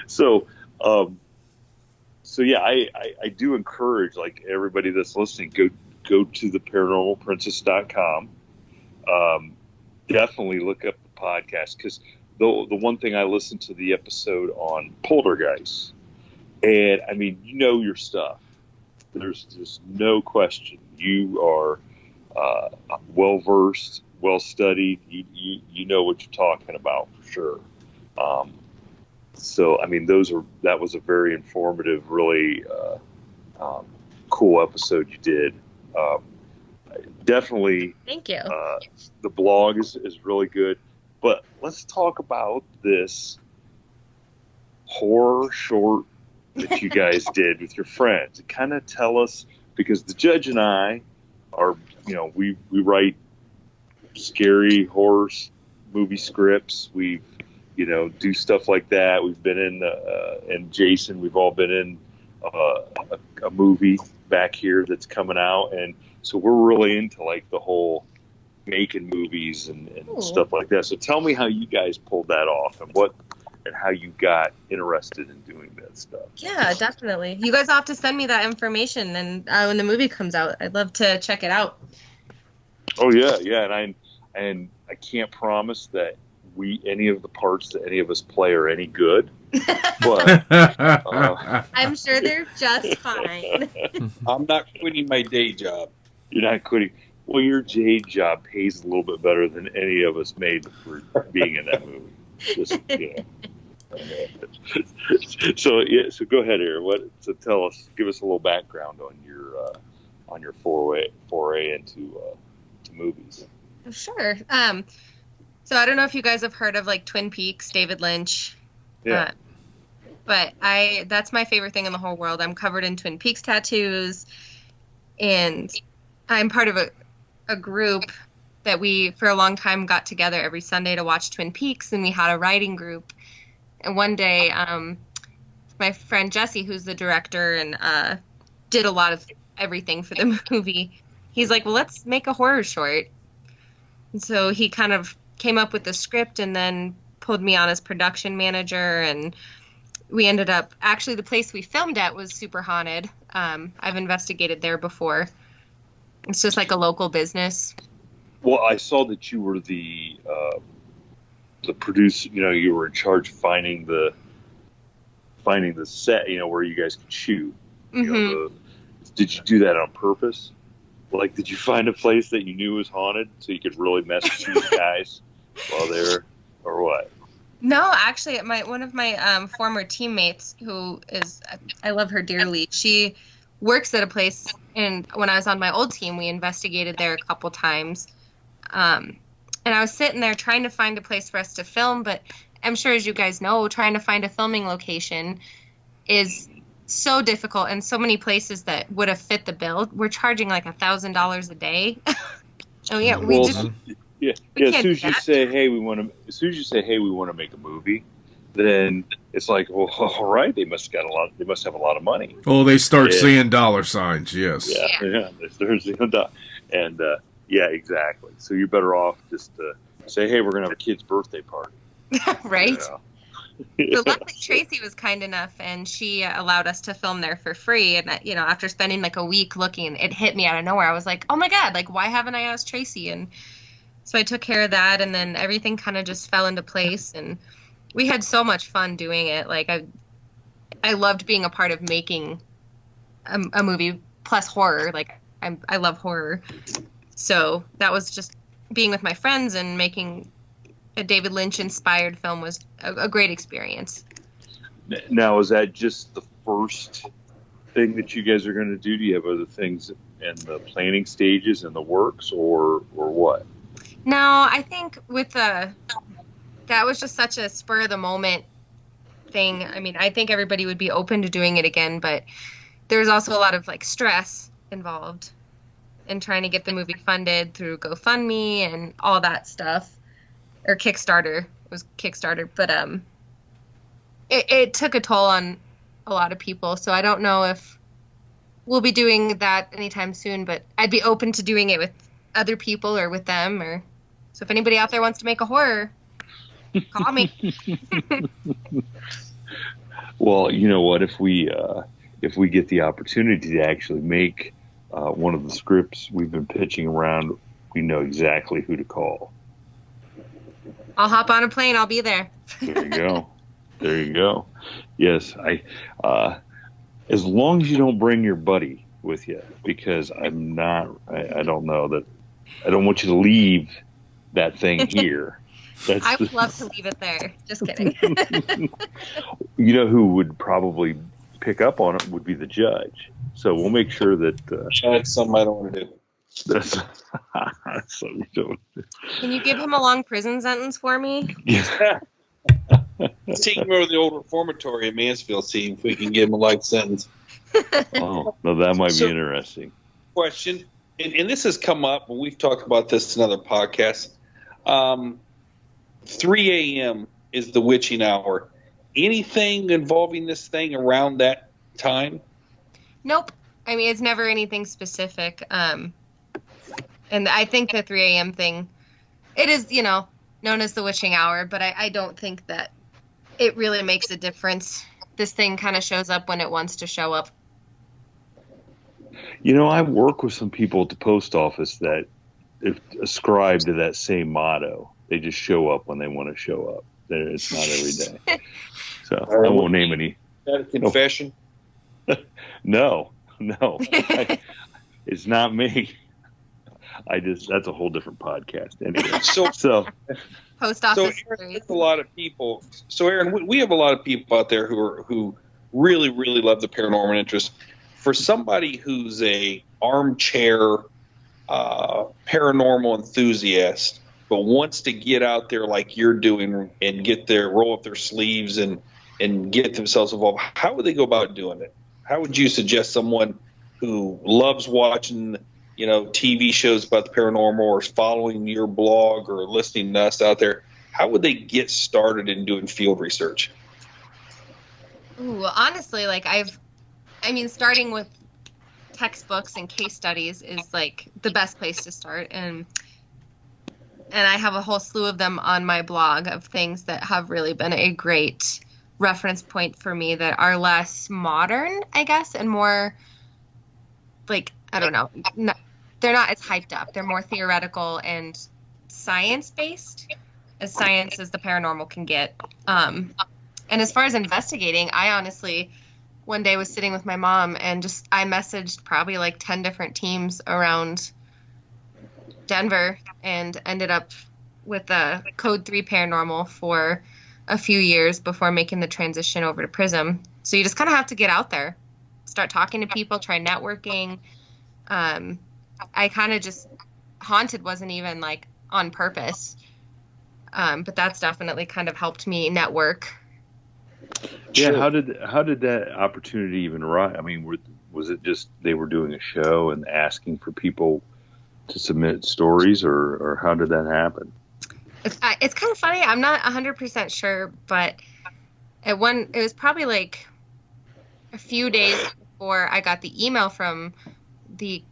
So yeah, I do encourage like everybody that's listening, go to the paranormalprincess.com. definitely look up the podcast, because the one thing I listened to the episode on Poltergeist, and I mean, you know your stuff. There's just no question. You are well versed, well studied. You know what you're talking about for sure. So I mean, that was a very informative, really cool episode you did. Definitely. Thank you. The blog is really good. But let's talk about this horror short that you guys did with your friends. Kind of tell us, because the judge and I are, we write scary horror movie scripts. We, do stuff like that. We've been in, and Jason, we've all been in a movie back here that's coming out. And so we're really into like the whole making movies and stuff like that. So tell me how you guys pulled that off, and how you got interested in doing that stuff. Yeah, definitely. You guys have to send me that information, and when the movie comes out, I'd love to check it out. Oh yeah, and I can't promise that any of the parts that any of us play are any good, but I'm sure they're just fine. I'm not quitting my day job. You're not quitting. Well, your day job pays a little bit better than any of us made for being in that movie. Just, So go ahead, Eryn. Give us a little background on your foray into movies. Sure. So I don't know if you guys have heard of like Twin Peaks, David Lynch. Yeah. But that's my favorite thing in the whole world. I'm covered in Twin Peaks tattoos, and I'm part of a group that we, for a long time, got together every Sunday to watch Twin Peaks, and we had a writing group. And one day, my friend Jesse, who's the director and did a lot of everything for the movie, he's like, well, let's make a horror short. And so he kind of came up with the script and then pulled me on as production manager, and we ended up, actually the place we filmed at was super haunted. I've investigated there before. It's just like a local business. Well, I saw that you were the producer. You were in charge of finding the set. Where you guys could shoot. Mm-hmm. Did you do that on purpose? Like, did you find a place that you knew was haunted so you could really mess with these guys while they're, or what? No, actually, one of my former teammates, who is, I love her dearly, she works at a place, and when I was on my old team, we investigated there a couple times. And I was sitting there trying to find a place for us to film, but I'm sure, as you guys know, trying to find a filming location is so difficult, and so many places that would have fit the bill. We're charging like $1,000 a day. Oh yeah, As soon as you say, hey, we want to make a movie, then it's like, well, all right, they must have a lot of money. Oh, they start seeing dollar signs. Yes. Yeah. And yeah, exactly. So you're better off just to say, hey, we're gonna have a kid's birthday party. Right. So luckily Tracy was kind enough, and she allowed us to film there for free. And after spending like a week looking, it hit me out of nowhere. I was like, oh my God, like, why haven't I asked Tracy? And so I took care of that, and then everything kind of just fell into place, and we had so much fun doing it. Like, I loved being a part of making a movie plus horror. Like, I love horror. So that was just being with my friends and making a David Lynch inspired film was a great experience. Now, is that just the first thing that you guys are going to do? Do you have other things in the planning stages and the works, or what? No, I think that was just such a spur of the moment thing. I mean, I think everybody would be open to doing it again, but there's also a lot of like stress involved in trying to get the movie funded through GoFundMe and all that stuff. Or Kickstarter. It was Kickstarter. But it took a toll on a lot of people. So I don't know if we'll be doing that anytime soon. But I'd be open to doing it with other people or with them. So if anybody out there wants to make a horror, call me. Well, you know what? If we get the opportunity to actually make one of the scripts we've been pitching around, we know exactly who to call. I'll hop on a plane. I'll be there. There you go. There you go. Yes, as long as you don't bring your buddy with you, because I don't know that I don't want you to leave that thing here. I would love to leave it there. Just kidding. You know who would probably pick up on it would be the judge. So we'll make sure that that's something I don't want to do. that's something we don't do. Can you give him a long prison sentence for me? Yeah. Let's take him over to the old reformatory in Mansfield, see if we can give him a light sentence. Oh, no, that might be interesting. Question, and this has come up, and we've talked about this in other podcasts. 3 a.m. is the witching hour. Anything involving this thing around that time? Nope. I mean, it's never anything specific. And I think the 3 a.m. thing, it is, known as the witching hour, but I don't think that it really makes a difference. This thing kind of shows up when it wants to show up. I work with some people at the post office that ascribe to that same motto. They just show up when they want to show up. It's not every day. So I won't name any. Is that a confession? No. It's not me. That's a whole different podcast. Anyway, so post office. So Eryn, a lot of people. So Eryn, we have a lot of people out there who really, really love the paranormal interest. For somebody who's a armchair paranormal enthusiast, but wants to get out there like you're doing and roll up their sleeves and get themselves involved, how would they go about doing it? How would you suggest someone who loves watching, TV shows about the paranormal or is following your blog or listening to us out there, how would they get started in doing field research? Ooh, honestly, starting with textbooks and case studies is like the best place to start. And I have a whole slew of them on my blog of things that have really been a great reference point for me that are less modern, I guess, and more I don't know. They're not as hyped up. They're more theoretical and science-based, as science as the paranormal can get. And as far as investigating, I honestly one day was sitting with my mom and I messaged probably 10 different teams around Denver and ended up with Code 3 Paranormal for a few years before making the transition over to Prism. So you just kind of have to get out there, start talking to people, try networking. I kind of just Haunted wasn't even on purpose. But that's definitely kind of helped me network. Yeah. Sure. How did that opportunity even rise? I mean, was it just they were doing a show and asking for people to submit stories, or how did that happen? It's kind of funny. I'm not 100% sure, but it was probably a few days before I got the email from the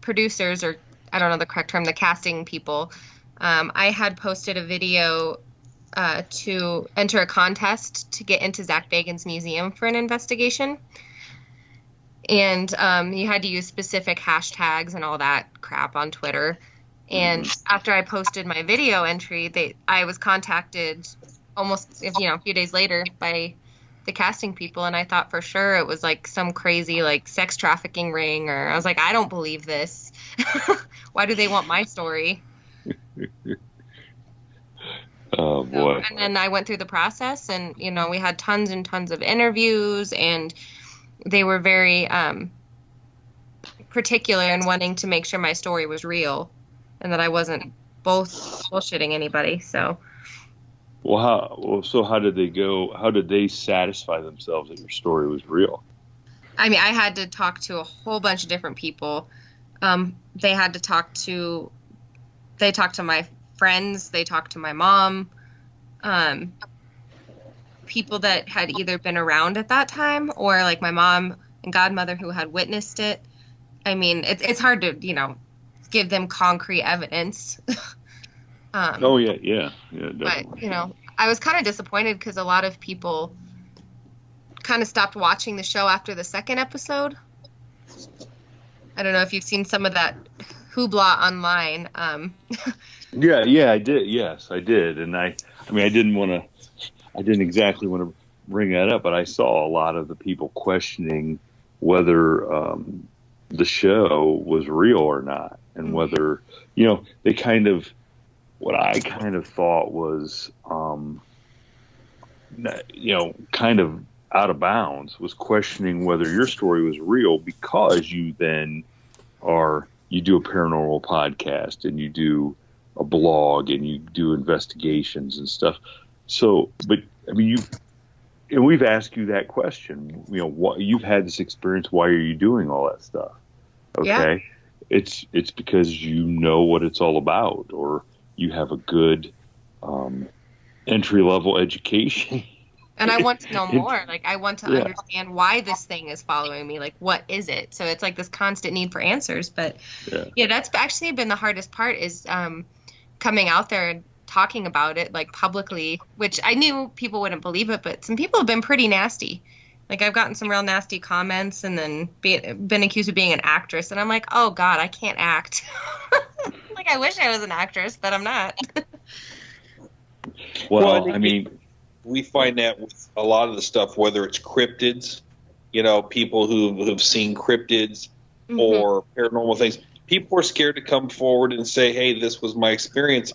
producers, or I don't know the correct term, the casting people. I had posted a video to enter a contest to get into Zach Bagans' museum for an investigation. And you had to use specific hashtags and all that crap on Twitter. And after I posted my video entry, I was contacted almost a few days later by the casting people, and I thought for sure it was some crazy sex trafficking ring, or I was I don't believe this. Why do they want my story? Oh boy. And then I went through the process, and we had tons and tons of interviews, and they were very particular in wanting to make sure my story was real and that I wasn't bullshitting anybody. So so how did they go? How did they satisfy themselves that your story was real? I mean, I had to talk to a whole bunch of different people. They talked to my friends, they talked to my mom, people that had either been around at that time or my mom and godmother who had witnessed it. I mean, it's hard to, give them concrete evidence. Yeah, definitely. But, I was kind of disappointed because a lot of people kind of stopped watching the show after the second episode. I don't know if you've seen some of that hoopla online. Yeah, I did. Yes, I did. And I mean, I didn't exactly want to bring that up, but I saw a lot of the people questioning whether the show was real or not, and whether, they kind of, what I kind of thought was, kind of out of bounds, was questioning whether your story was real because you then you do a paranormal podcast and you do a blog and you do investigations and stuff. So, but I mean, and we've asked you that question, what you've had this experience. Why are you doing all that stuff? Okay. Yeah. It's because you know what it's all about, or you have a good, entry level education. And I want to know more. Like, I want to understand why this thing is following me. Like, what is it? So it's like this constant need for answers. But yeah, that's actually been the hardest part, is coming out there and talking about it, like, publicly, which I knew people wouldn't believe it, but some people have been pretty nasty. Like, I've gotten some real nasty comments, and then been accused of being an actress. And I'm like, oh God, I can't act. Like, I wish I was an actress, but I'm not. Well, I mean, we find that with a lot of the stuff, whether it's cryptids, people who've seen cryptids or paranormal things, people are scared to come forward and say, hey, this was my experience,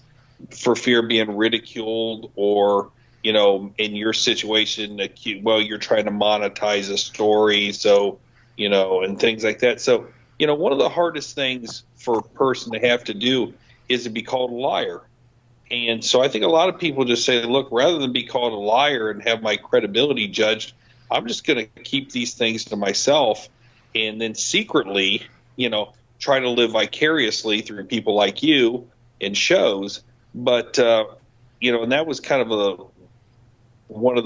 for fear of being ridiculed, or, in your situation, you're trying to monetize a story. So, and things like that. So, one of the hardest things for a person to have to do is to be called a liar. And so I think a lot of people just say, look, rather than be called a liar and have my credibility judged, I'm just going to keep these things to myself, and then secretly, try to live vicariously through people like you in shows. But, and that was kind of one of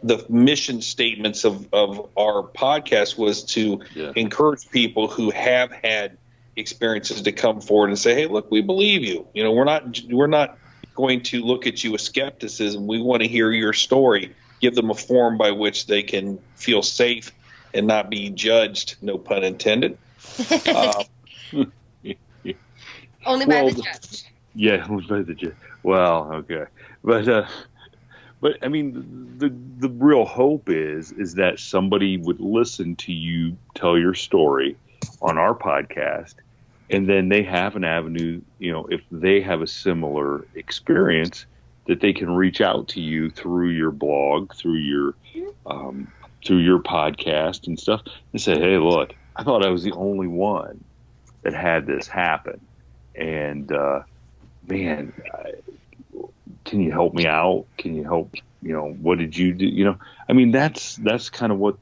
the mission statements of our podcast, was to encourage people who have had experiences to come forward and say, hey, look, we believe you. We're not going to look at you with skepticism. We want to hear your story. Give them a forum by which they can feel safe and not be judged, no pun intended. Only by the judge. Yeah, only by the judge. Well, okay. But I mean, the real hope is that somebody would listen to you tell your story on our podcast, and then they have an avenue, if they have a similar experience, that they can reach out to you through your blog, through your podcast and stuff, and say, hey, look, I thought I was the only one that had this happen, and man, can you help me out? Can you help? What did you do? I mean, that's kind of what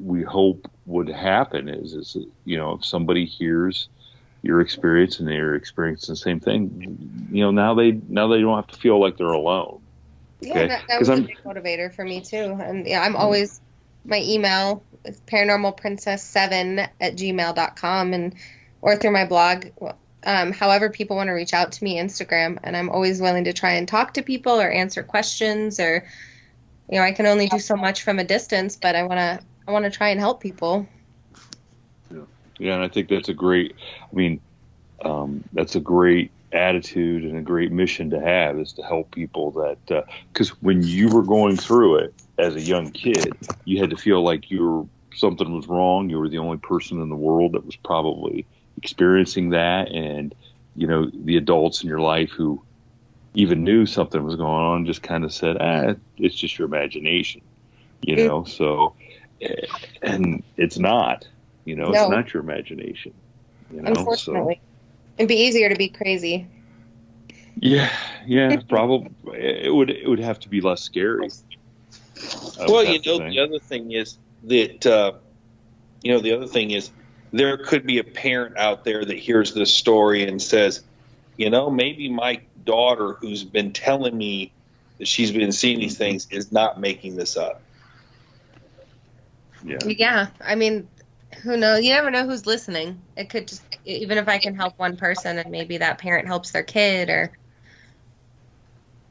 we hope would happen is if somebody hears your experience and they're experiencing the same thing, now they don't have to feel like they're alone. Okay? Yeah, that was a big motivator for me too. And I'm always, my email is paranormalprincess7@gmail.com, or through my blog. However people want to reach out to me, Instagram, and I'm always willing to try and talk to people or answer questions, or I can only do so much from a distance, but I want to try and help people. Yeah, and I think that's a great. I mean, that's a great attitude and a great mission to have, is to help people. That because when you were going through it as a young kid, you had to feel like something was wrong. You were the only person in the world that was probably experiencing that, and the adults in your life who even knew something was going on just kind of said, it's just your imagination, so, and it's not, no. It's not your imagination, unfortunately. So. It'd be easier to be crazy. Yeah, probably. It would have to be less scary. Well, the other thing is that, there could be a parent out there that hears this story and says, maybe my daughter, who's been telling me that she's been seeing these things, is not making this up. Yeah. I mean, who knows? You never know who's listening. It could just, even if I can help one person and maybe that parent helps their kid, or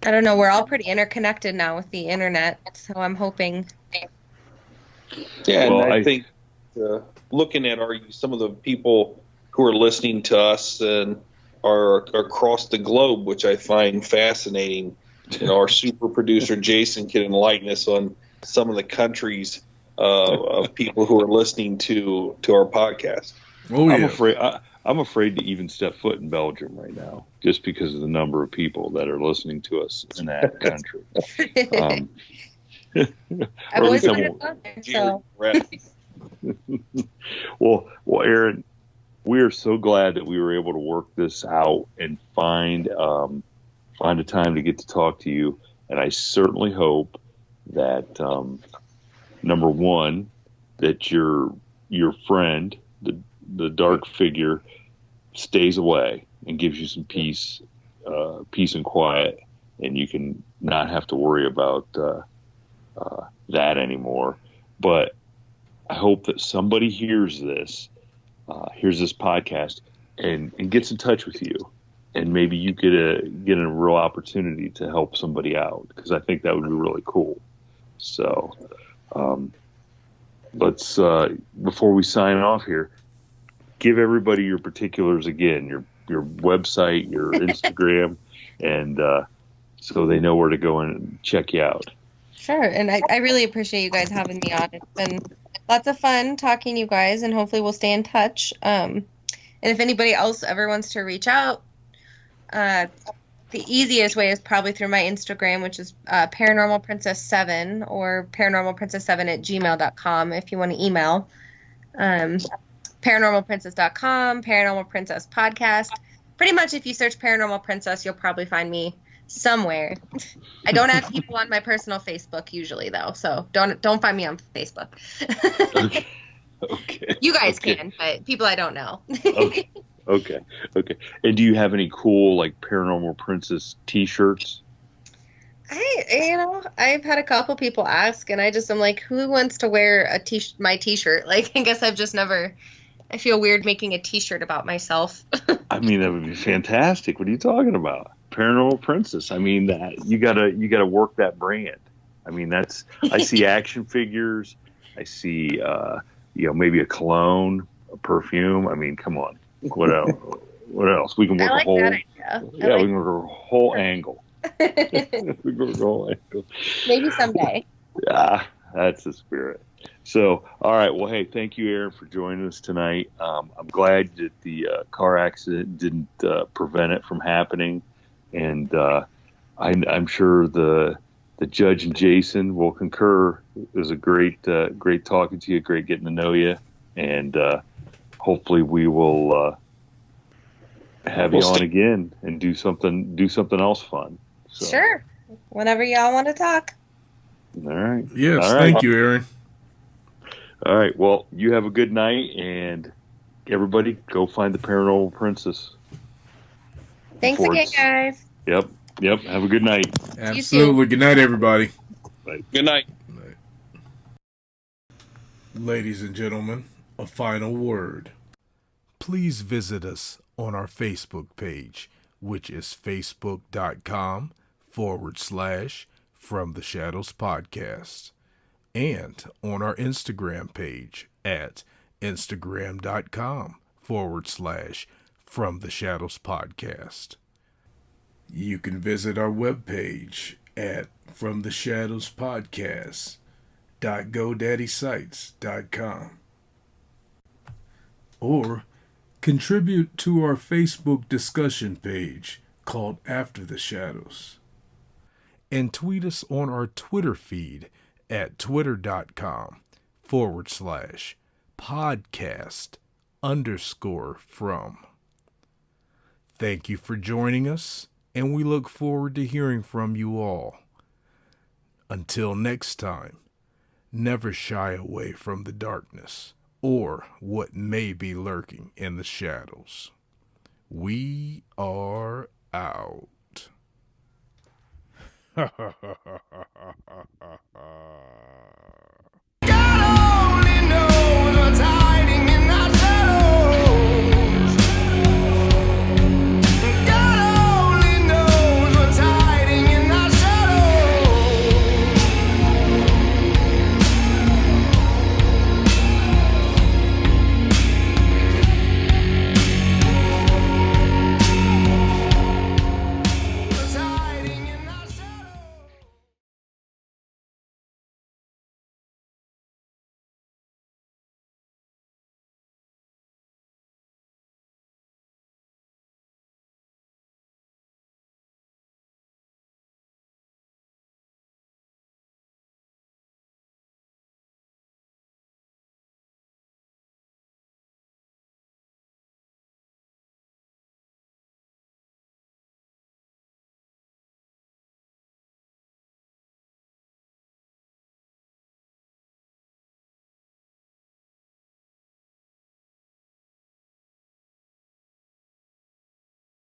I don't know. We're all pretty interconnected now with the internet, so I'm hoping. Yeah, well, and I think looking at some of the people who are listening to us and are across the globe, which I find fascinating. Our super producer Jason can enlighten us on some of the countries of people who are listening to our podcast. Oh, yeah. I'm afraid to even step foot in Belgium right now, just because of the number of people that are listening to us in that country. I've always wanted to go there, so. Well, Eryn, we are so glad that we were able to work this out and find a time to get to talk to you. And I certainly hope that number one, that your friend, the dark figure, stays away and gives you some peace and quiet, and you can not have to worry about that anymore. But I hope that somebody hears this podcast and gets in touch with you, and maybe you get a real opportunity to help somebody out, because I think that would be really cool. So let's before we sign off here, give everybody your particulars again, your website, your Instagram, and so they know where to go and check you out. Sure, and I really appreciate you guys having me on. It's been lots of fun talking to you guys, and hopefully we'll stay in touch. And if anybody else ever wants to reach out, the easiest way is probably through my Instagram, which is Paranormalprincess7 or Paranormalprincess7@gmail.com if you want to email. Paranormalprincess.com, Paranormal Princess Podcast. Pretty much if you search Paranormal Princess, you'll probably find me somewhere. I don't have people on my personal Facebook usually, though, so don't find me on Facebook. Okay. You guys can, but people I don't know. Okay. And do you have any cool, like, Paranormal Princess T-shirts? I've had a couple people ask, and I'm like, who wants to wear my T-shirt? Like, I guess I've just never. I feel weird making a T-shirt about myself. I mean, that would be fantastic. What are you talking about? Paranormal Princess. I mean, that you gotta work that brand. I mean, I see action figures. I see, maybe a cologne, a perfume. I mean, come on. What else? What else? We can work I like a whole. That idea. We can work a whole angle. We can work a whole angle. Maybe someday. Yeah, that's the spirit. So, all right. Well, hey, thank you, Eryn, for joining us tonight. I'm glad that the car accident didn't prevent it from happening, and I'm sure the judge and Jason will concur. It was a great talking to you, great getting to know you, and hopefully we will have you on again and do something else fun. So. Sure. Whenever y'all want to talk. All right. Yes. All right. Thank you, Eryn. All right. Well, you have a good night, and everybody go find the Paranormal Princess. Thanks again, guys. Yep. Have a good night. Absolutely. Good night, everybody. Bye. Good night. Ladies and gentlemen, a final word. Please visit us on our Facebook page, which is facebook.com/From the Shadows Podcast, and on our Instagram page at instagram.com/From the Shadows Podcast. You can visit our webpage at FromTheShadowsPodcast.GoDaddySites.com, or contribute to our Facebook discussion page called After the Shadows, and tweet us on our Twitter feed at twitter.com/podcast_from. Thank you for joining us, and we look forward to hearing from you all. Until next time, never shy away from the darkness or what may be lurking in the shadows. We are out.